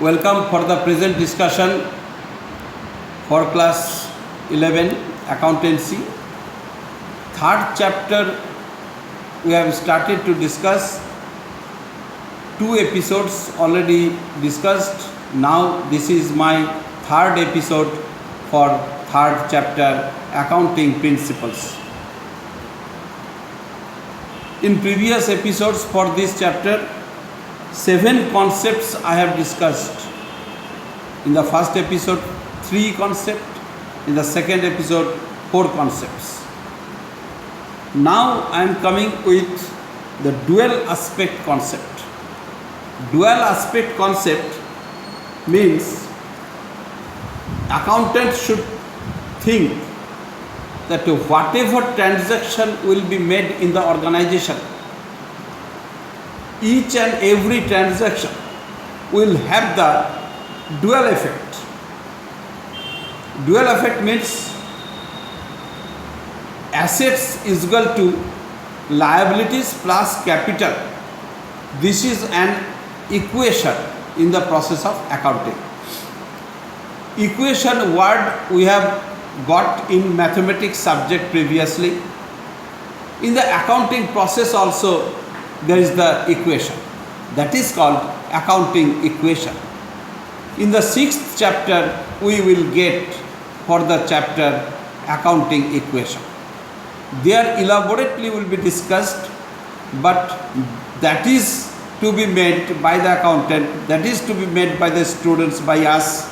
Welcome for the present discussion for class 11 accountancy. Third chapter we have started to discuss. 2 episodes already discussed. Now this is my third episode for third chapter, accounting principles. In previous episodes for this chapter, 7 concepts I have discussed. In the first episode 3 concepts, in the second episode 4 concepts. Now I am coming with the dual aspect concept. Dual aspect concept means accountant should think that whatever transaction will be made in the organization, each and every transaction will have the dual effect. Dual effect means assets is equal to liabilities plus capital. This is an equation in the process of accounting. Equation word we have got in mathematics subject previously. In the accounting process also there is the equation that is called accounting equation. In the 6th chapter we will get for the chapter accounting equation. There elaborately will be discussed, but that is to be made by the accountant, that is to be made by the students, by us,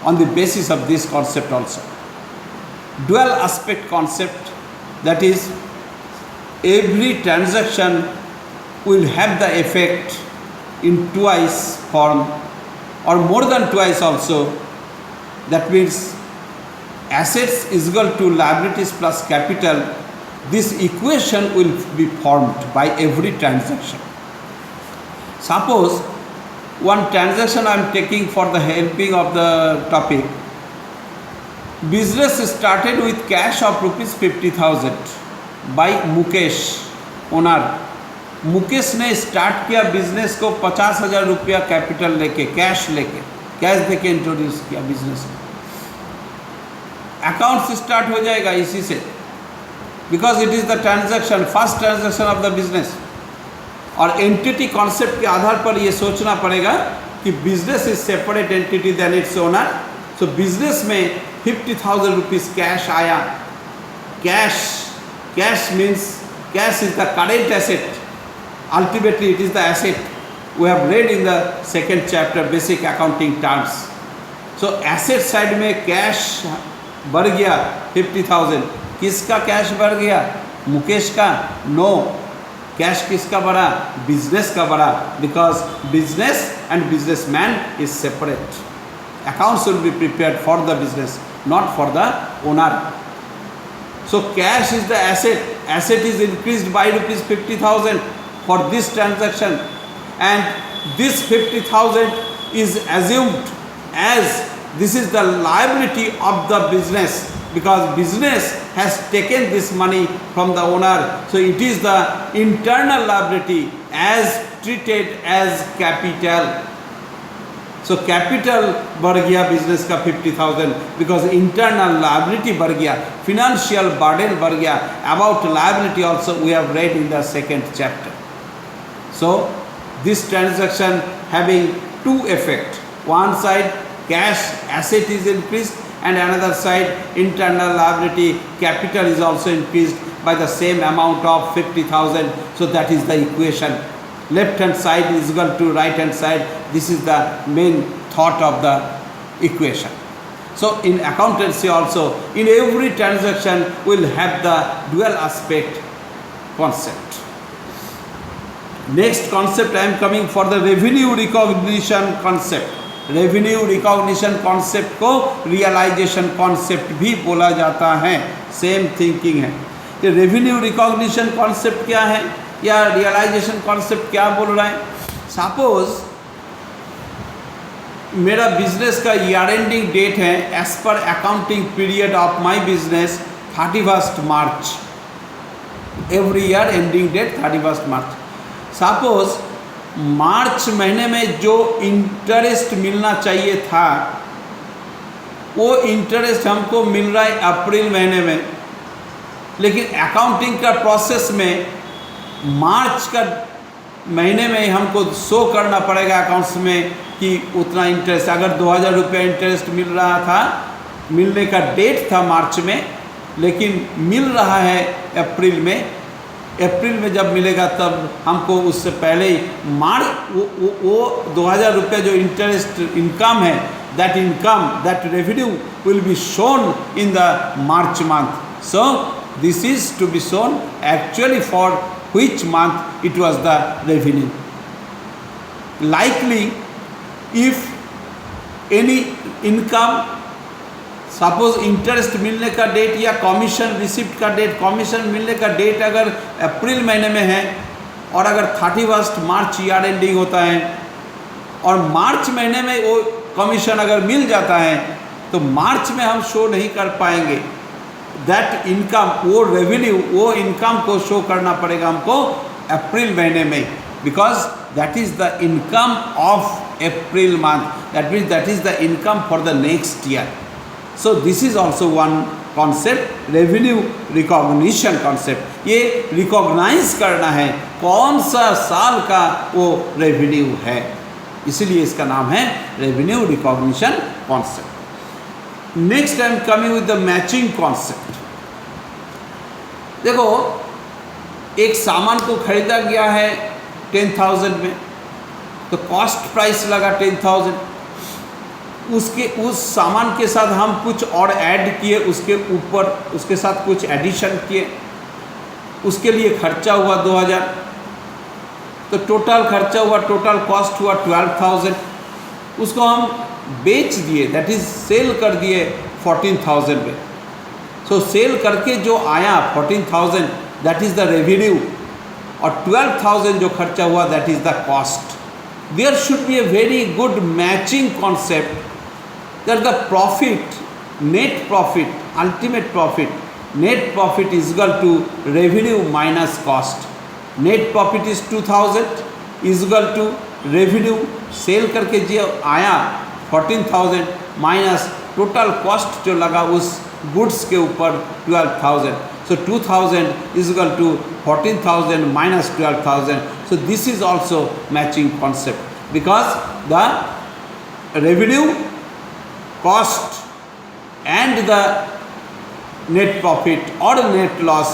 on the basis of this concept also. Dual aspect concept, that is every transaction will have the effect in twice form or more than twice also. That means assets is equal to liabilities plus capital. This equation will be formed by every transaction. Suppose one transaction I am taking for the helping of the topic. Business started with cash of rupees 50,000 by Mukesh, owner. Mukesh ने start किया business को 50,000 रुपया capital लेके, cash देके introduce किया business में. Accounts start हो जाएगा इसी से, because it is the transaction, first transaction of the business. और एंटिटी कॉन्सेप्ट के आधार पर ये सोचना पड़ेगा कि business is separate entity then its owner. So business में 50,000 रुपीज़ कैश आया. Cash means cash is the current asset. Ultimately it is the asset. We have read in the second chapter basic accounting terms. So asset side में cash बढ़ गया 50,000. किसका cash बढ़ गया? मुकेश का? No. Cash किसका बढ़ा? बिजनेस का बढ़ा. Because business and businessman is separate. Accounts will be prepared for the business, not for the owner. So cash is the asset. Asset is increased by rupees 50,000 for this transaction, and this 50,000 is assumed as this is the liability of the business, because business has taken this money from the owner. So it is the internal liability as treated as capital. So capital बढ़ गया business का 50,000 because internal liability बढ़ गया, financial burden बढ़ गया. About liability also we have read in the second chapter. So this transaction having 2 effects. One side cash asset is increased, and another side internal liability capital is also increased by the same amount of 50,000. So that is the equation. Left hand side is equal to right hand side. This is the main thought of the equation. So in accountancy also, in every transaction will have the dual aspect concept. Next concept I am coming for the revenue recognition concept. Revenue recognition concept को realization concept भी बोला जाता है. Same thinking है. ये revenue recognition concept क्या है या realization concept क्या बोल रहा है? Suppose मेरा बिजनेस का ईयर एंडिंग डेट है as per accounting period of my business 31st March. Every year ending date 31st March. Suppose March महीने में जो इंटरेस्ट मिलना चाहिए था वो इंटरेस्ट हमको मिल रहा है अप्रैल महीने में, लेकिन अकाउंटिंग का प्रोसेस में मार्च का महीने में हमको शो करना पड़ेगा अकाउंट्स में कि उतना इंटरेस्ट, अगर 2000 रुपये इंटरेस्ट मिल रहा था, मिलने का डेट था मार्च में, लेकिन मिल रहा है अप्रैल में। अप्रैल में जब मिलेगा तब हमको उससे पहले ही वो 2000 रुपये जो इंटरेस्ट इनकम है, that income, that revenue will be shown in the March month. So this is to be shown actually for which month it was the revenue. Likely if any income, suppose interest मिलने का date या commission receipt का date, commission मिलने का date अगर अप्रैल महीने में है और अगर 31 मार्च ईयर एंडिंग होता है और मार्च महीने में वो कमीशन अगर मिल जाता है तो मार्च में हम शो नहीं कर पाएंगे दैट इनकम, वो रेवेन्यू, वो इनकम को शो करना पड़ेगा हमको अप्रैल महीने में, because that is the income of April month, that means that is the income for the next year. So this is also one concept, revenue recognition concept. ये recognise करना है कौन सा साल का वो रेवेन्यू है, इसीलिए इसका नाम है revenue recognition concept. Next I am coming with the matching concept. देखो, एक सामान को खरीदा गया है 10,000 में, तो कॉस्ट प्राइस लगा 10,000. उसके उस सामान के साथ हम कुछ और ऐड किए, उसके ऊपर उसके साथ कुछ एडिशन किए, उसके लिए खर्चा हुआ 2000, तो टोटल खर्चा हुआ, टोटल कॉस्ट हुआ 12,000. उसको हम बेच दिए, दैट इज सेल कर दिए 14,000 में. सो सेल करके जो आया 14,000 दैट इज द रेवेन्यू, और 12,000 जो खर्चा हुआ that is the cost. There should be a very good matching concept that the profit, net profit, ultimate profit, net profit is equal to revenue minus cost. Net profit is 2000 is equal to revenue, sale करके जो आया 14,000 minus total cost जो लगा उस goods के ऊपर 12,000. So 2000 is equal to 14,000 minus 12,000. So this is also matching concept, because the revenue, cost and the net profit or net loss,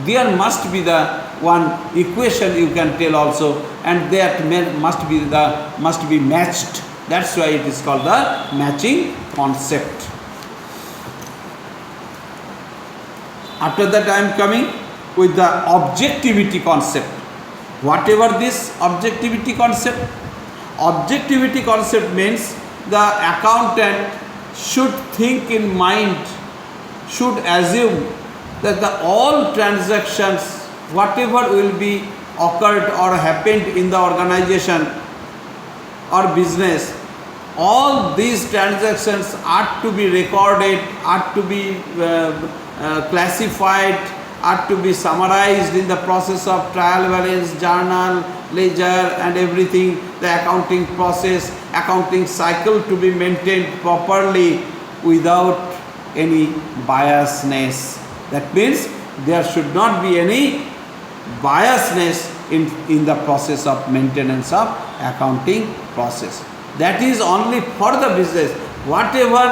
there must be the one equation you can tell also, and that must be matched. That's why it is called the matching concept. After that I am coming with the objectivity concept. Whatever this objectivity concept means the accountant should think in mind, should assume that all transactions, whatever will be occurred or happened in the organization or business, all these transactions are to be recorded, are to be classified, are to be summarized in the process of trial balance, journal, ledger and everything, the accounting process, accounting cycle to be maintained properly without any biasness. That means there should not be any biasness in the process of maintenance of accounting process. That is only for the business. Whatever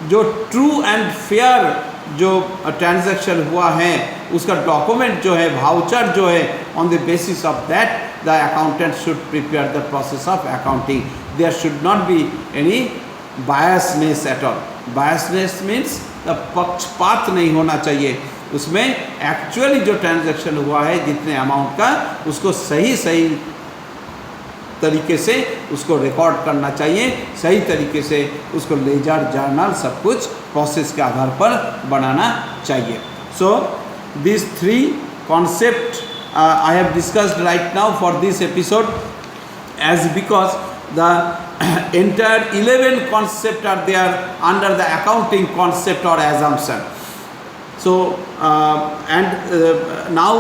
जो true and fair जो transaction हुआ है उसका document जो है, voucher जो है, on the basis of that the accountant should prepare the process of accounting. There should not be any biasness at all. Biasness means the पक्षपात नहीं होना चाहिए. उसमें एक्चुअली जो ट्रांजैक्शन हुआ है जितने अमाउंट का, उसको सही तरीके से उसको रिकॉर्ड करना चाहिए, सही तरीके से उसको लेजर, जर्नल सब कुछ प्रोसेस के आधार पर बनाना चाहिए. So this 3 concept I have discussed right now for this episode, as because the entire 11 concepts are there under the accounting concept or assumption. So now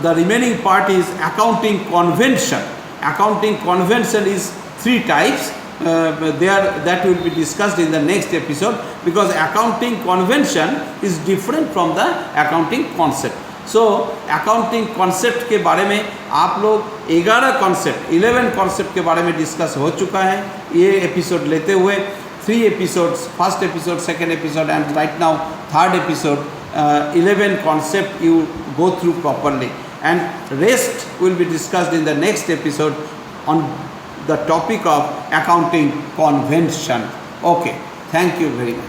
the remaining part is accounting convention. accounting convention is 3 types. That will be discussed in the next episode, because accounting convention is different from the accounting concept. So accounting concept के बारे में आप लोग 11 concept के बारे में discuss हो चुका है ये एपिसोड लेते हुए. 3 episodes, first episode, second episode, and right now third episode. 11 concept you go through properly, and rest will be discussed in the next episode on the topic of accounting convention. Okay, thank you very much.